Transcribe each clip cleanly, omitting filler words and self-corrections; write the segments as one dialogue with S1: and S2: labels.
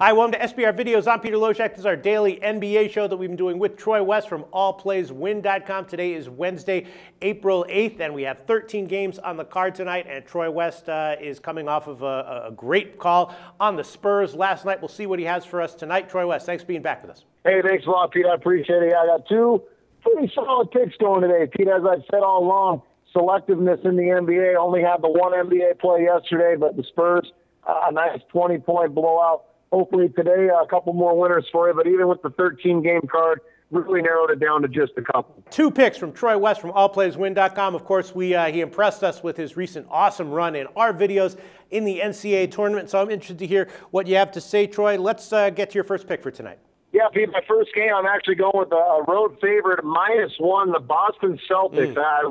S1: Hi, welcome to SBR Videos. I'm Peter Loshak. This is our daily NBA show that we've been doing with Troy West from allplayswin.com. Today is Wednesday, April 8th, and we have 13 games on the card tonight, and Troy West is coming off of a great call on the Spurs last night. We'll see what he has for us tonight. Troy West, thanks for being back with us.
S2: Hey, thanks a lot, Pete. I appreciate it. I got two pretty solid picks going today, Pete. As I've said all along, selectiveness in the NBA. Only had the one NBA play yesterday, but the Spurs, a nice 20-point blowout. Hopefully today, a couple more winners for you. But even with the 13-game card, really narrowed it down to just a couple.
S1: Two picks from Troy West from allplayswin.com. Of course, he impressed us with his recent awesome run in our videos in the NCAA tournament. So I'm interested to hear what you have to say, Troy. Let's get to your first pick for tonight.
S2: Yeah, Pete, my first game, I'm actually going with a road favorite, -1, the Boston Celtics. I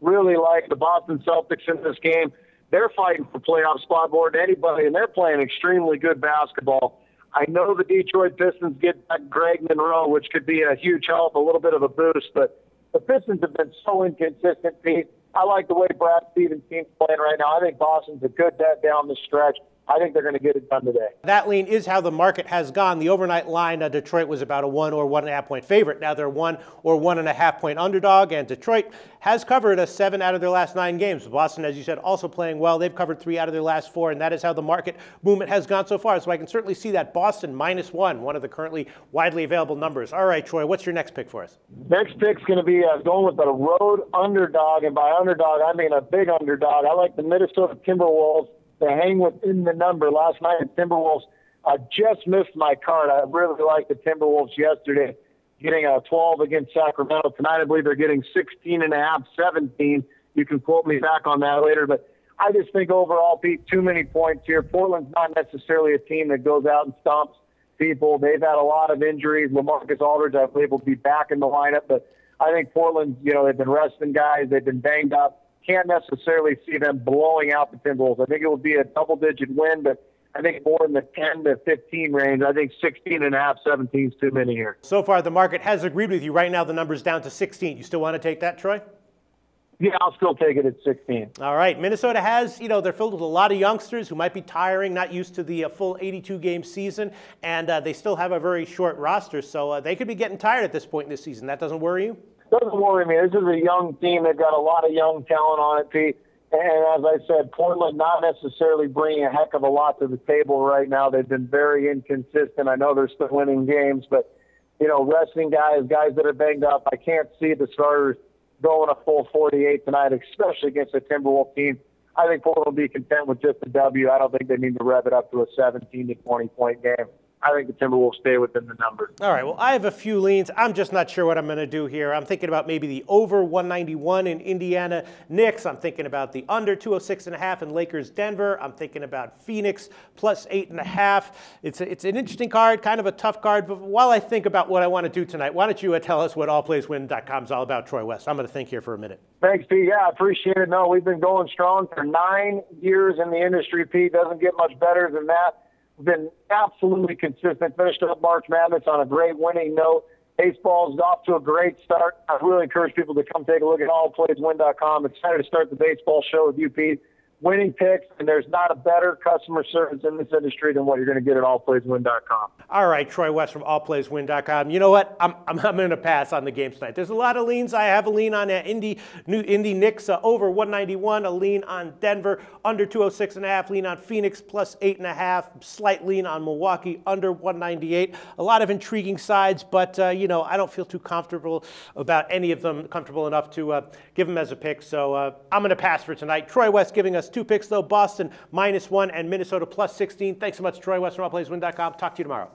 S2: really like the Boston Celtics in this game. They're fighting for playoff spot more than anybody, and they're playing extremely good basketball. I know the Detroit Pistons get back Greg Monroe, which could be a huge help, a little bit of a boost, but the Pistons have been so inconsistent, Pete. I like the way Brad Stevens' team's playing right now. I think Boston's a good bet down the stretch. I think they're going to get it done today.
S1: That lean is how the market has gone. The overnight line, Detroit was about a 1 or 1.5 point favorite. Now they're 1 or 1.5 point underdog, and Detroit has covered 7 out of their last 9 games. Boston, as you said, also playing well. They've covered 3 out of their last 4, and that is how the market movement has gone so far. So I can certainly see that Boston -1, one of the currently widely available numbers. All right, Troy, what's your next pick for us?
S2: Next pick's going to be going with a road underdog, and by underdog, I mean a big underdog. I like the Minnesota Timberwolves to hang within the number. Last night, the Timberwolves just missed my card. I really liked the Timberwolves yesterday, getting a 12 against Sacramento. Tonight, I believe they're getting 16.5, 17. You can quote me back on that later. But I just think overall, Pete, too many points here. Portland's not necessarily a team that goes out and stomps people. They've had a lot of injuries. LaMarcus Aldridge, I believe, will be back in the lineup. But I think Portland, they've been resting guys. They've been banged up. Can't necessarily see them blowing out the Timberwolves. I think it will be a double-digit win, but I think more in the 10 to 15 range. I think 16.5, 17 is too many here.
S1: So far, the market has agreed with you. Right now, the number's down to 16. You still want to take that, Troy?
S2: Yeah, I'll still take it at 16.
S1: All right. Minnesota has, they're filled with a lot of youngsters who might be tiring, not used to the full 82-game season, and they still have a very short roster, so they could be getting tired at this point in this season. That doesn't worry you?
S2: Doesn't worry me. This is a young team. They've got a lot of young talent on it, Pete. And as I said, Portland not necessarily bringing a heck of a lot to the table right now. They've been very inconsistent. I know they're still winning games, but, resting guys that are banged up, I can't see the starters going a full 48 tonight, especially against a Timberwolves team. I think Portland will be content with just a W. I don't think they need to rev it up to a 17 to 20-point game. I think the Timberwolves stay within the number.
S1: All right, well, I have a few leans. I'm just not sure what I'm going to do here. I'm thinking about maybe the over 191 in Indiana Knicks. I'm thinking about the under 206.5 in Lakers Denver. I'm thinking about Phoenix plus 8.5. It's an interesting card, kind of a tough card. But while I think about what I want to do tonight, why don't you tell us what allplayswin.com is all about, Troy West? I'm going to think here for a minute.
S2: Thanks, Pete. Yeah, I appreciate it. No, we've been going strong for 9 years in the industry, Pete. Doesn't get much better than that. Been absolutely consistent. Finished up March Madness on a great winning note. Baseball's off to a great start. I really encourage people to come take a look at allplayswin.com. Excited to start the baseball show with you, Pete. Winning picks, and there's not a better customer service in this industry than what you're going to get at allplayswin.com.
S1: All right, Troy West from allplayswin.com. You know what? I'm going to pass on the game tonight. There's a lot of leans. I have a lean on Indy Knicks over 191, a lean on Denver under 206.5, lean on Phoenix plus 8.5, slight lean on Milwaukee under 198. A lot of intriguing sides, but I don't feel too comfortable about any of them, comfortable enough to give them as a pick. So I'm going to pass for tonight. Troy West giving us 2 picks, though. Boston -1 and Minnesota plus 16. Thanks so much, Troy West from allplayswin.com. Talk to you tomorrow.